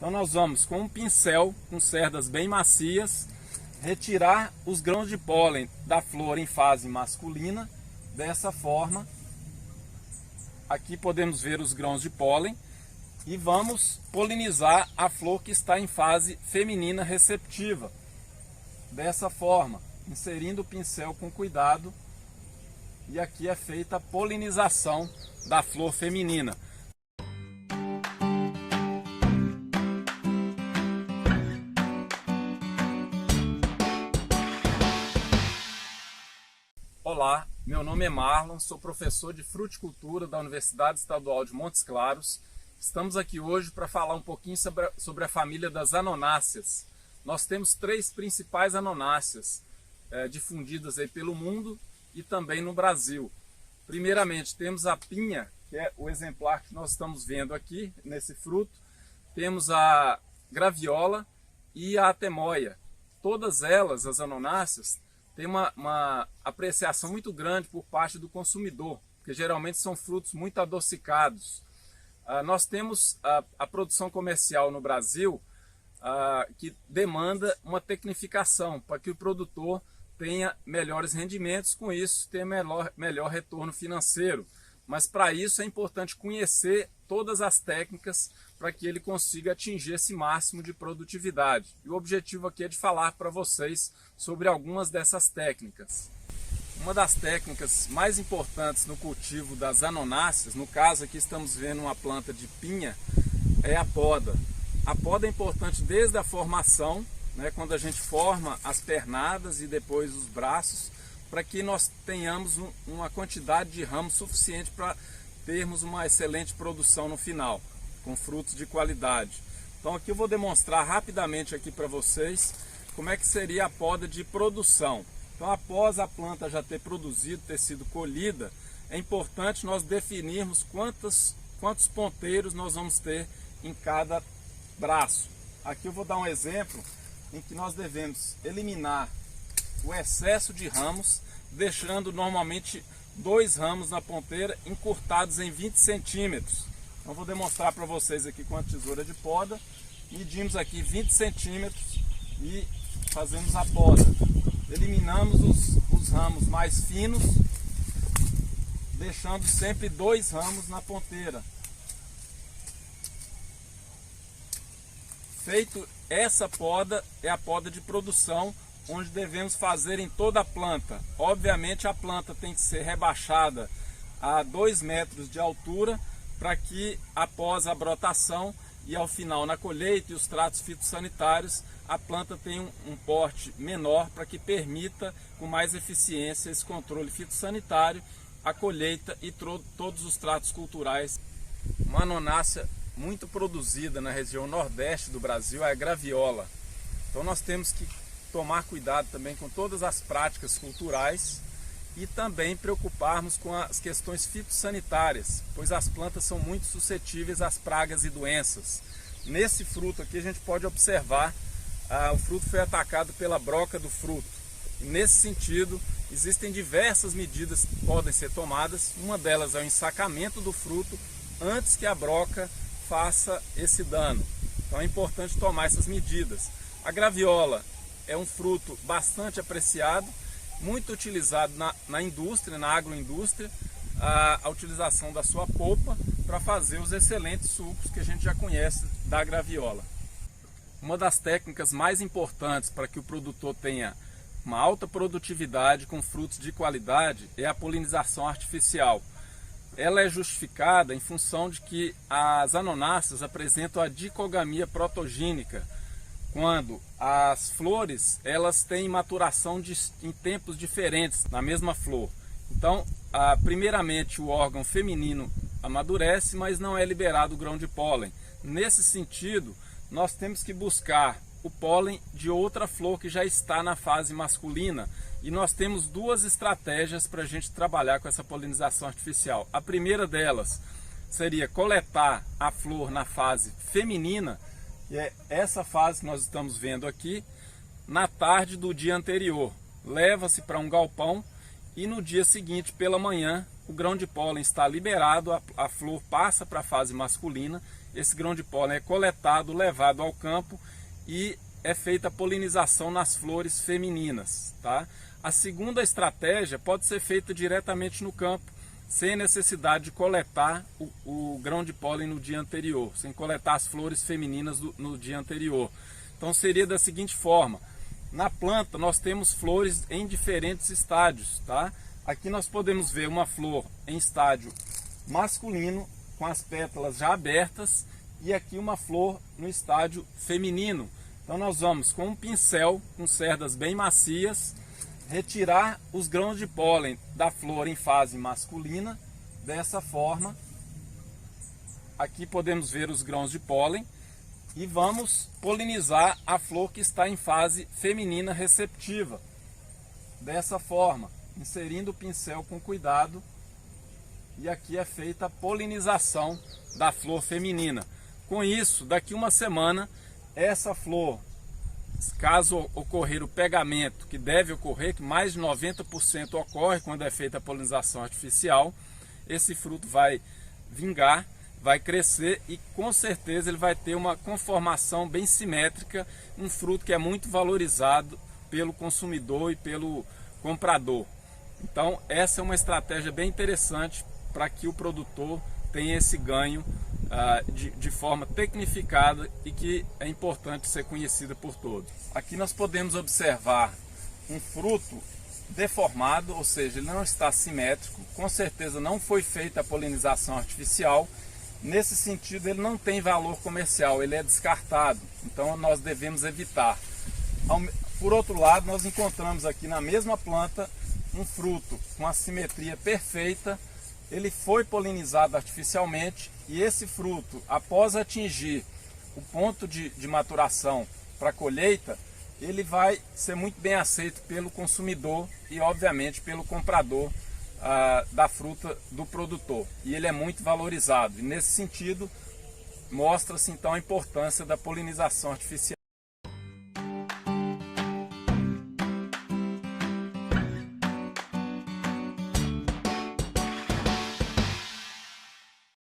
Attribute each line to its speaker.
Speaker 1: Então nós vamos com um pincel com cerdas bem macias retirar os grãos de pólen da flor em fase masculina. Dessa forma, aqui podemos ver os grãos de pólen e vamos polinizar a flor que está em fase feminina receptiva. Dessa forma, inserindo o pincel com cuidado, e aqui é feita a polinização da flor feminina. Olá, meu nome é Marlon, sou professor de fruticultura da Universidade Estadual de Montes Claros. Estamos aqui hoje para falar um pouquinho sobre a família das anonáceas. Nós temos 3 principais anonáceas difundidas aí pelo mundo e também no Brasil. Primeiramente temos a pinha, que é o exemplar que nós estamos vendo aqui nesse fruto. Temos a graviola e a atemoia. Todas elas, as anonáceas, têm uma apreciação muito grande por parte do consumidor, porque geralmente são frutos muito adocicados. Nós temos a produção comercial no Brasil que demanda uma tecnificação para que o produtor tenha melhores rendimentos, com isso tenha melhor retorno financeiro. Mas para isso é importante conhecer todas as técnicas para que ele consiga atingir esse máximo de produtividade. E o objetivo aqui é de falar para vocês sobre algumas dessas técnicas. Uma das técnicas mais importantes no cultivo das anonáceas, no caso aqui estamos vendo uma planta de pinha, é a poda. A poda é importante desde a formação, né, quando a gente forma as pernadas e depois os braços, para que nós tenhamos uma quantidade de ramos suficiente para termos uma excelente produção no final, com frutos de qualidade. Então aqui eu vou demonstrar rapidamente aqui para vocês como é que seria a poda de produção. Então após a planta já ter produzido, ter sido colhida, é importante nós definirmos quantos ponteiros nós vamos ter em cada braço. Aqui eu vou dar um exemplo em que nós devemos eliminar o excesso de ramos, deixando normalmente 2 ramos na ponteira encurtados em 20 centímetros. Então vou demonstrar para vocês aqui com a tesoura de poda. Medimos aqui 20 centímetros e fazemos a poda. Eliminamos os ramos mais finos, deixando sempre 2 ramos na ponteira. Feito essa poda, é a poda de produção, onde devemos fazer em toda a planta. Obviamente a planta tem que ser rebaixada a 2 metros de altura, para que após a brotação e ao final na colheita e os tratos fitossanitários, a planta tenha um porte menor, para que permita com mais eficiência esse controle fitossanitário, a colheita e todos os tratos culturais. Uma anonácea muito produzida na região nordeste do Brasil é a graviola. Então nós temos que tomar cuidado também com todas as práticas culturais e também preocuparmos com as questões fitossanitárias, pois as plantas são muito suscetíveis às pragas e doenças. Nesse fruto aqui a gente pode observar, o fruto foi atacado pela broca do fruto. E nesse sentido, existem diversas medidas que podem ser tomadas. Uma delas é o ensacamento do fruto antes que a broca faça esse dano. Então é importante tomar essas medidas. A graviola é um fruto bastante apreciado, muito utilizado na indústria, na agroindústria, a utilização da sua polpa para fazer os excelentes sucos que a gente já conhece da graviola. Uma das técnicas mais importantes para que o produtor tenha uma alta produtividade com frutos de qualidade é a polinização artificial. Ela é justificada em função de que as anonáceas apresentam a dicogamia protogênica, quando as flores elas têm maturação em tempos diferentes na mesma flor. Então, primeiramente o órgão feminino amadurece, mas não é liberado o grão de pólen. Nesse sentido, nós temos que buscar o pólen de outra flor que já está na fase masculina. E nós temos 2 estratégias para a gente trabalhar com essa polinização artificial. A primeira delas seria coletar a flor na fase feminina, que é essa fase que nós estamos vendo aqui, na tarde do dia anterior. Leva-se para um galpão e no dia seguinte, pela manhã, o grão de pólen está liberado, a flor passa para a fase masculina esse grão de pólen é coletado, levado ao campo e é feita a polinização nas flores femininas, tá? A segunda estratégia pode ser feita diretamente no campo, sem necessidade de coletar o grão de pólen no dia anterior, sem coletar as flores femininas no dia anterior. Então seria da seguinte forma: na planta nós temos flores em diferentes estádios, tá? Aqui nós podemos ver uma flor em estádio masculino, com as pétalas já abertas, e aqui uma flor no estádio feminino. Então nós vamos com um pincel, com cerdas bem macias, retirar os grãos de pólen da flor em fase masculina, dessa forma. Aqui podemos ver os grãos de pólen e vamos polinizar a flor que está em fase feminina receptiva, dessa forma, inserindo o pincel com cuidado, e aqui é feita a polinização da flor feminina. Com isso, daqui uma semana, essa flor, caso ocorrer o pegamento, que deve ocorrer, que mais de 90% ocorre quando é feita a polinização artificial, esse fruto vai vingar, vai crescer e com certeza ele vai ter uma conformação bem simétrica, um fruto que é muito valorizado pelo consumidor e pelo comprador. Então essa é uma estratégia bem interessante para que o produtor tenha esse ganho de forma tecnificada e que é importante ser conhecida por todos. Aqui nós podemos observar um fruto deformado, ou seja, ele não está simétrico, com certeza não foi feita a polinização artificial. Nesse sentido, ele não tem valor comercial, ele é descartado, então nós devemos evitar. Por outro lado, nós encontramos aqui na mesma planta um fruto com a simetria perfeita. Ele foi polinizado artificialmente e esse fruto, após atingir o ponto de maturação para colheita, ele vai ser muito bem aceito pelo consumidor e obviamente pelo comprador da fruta do produtor. E ele é muito valorizado. E nesse sentido, mostra-se então a importância da polinização artificial.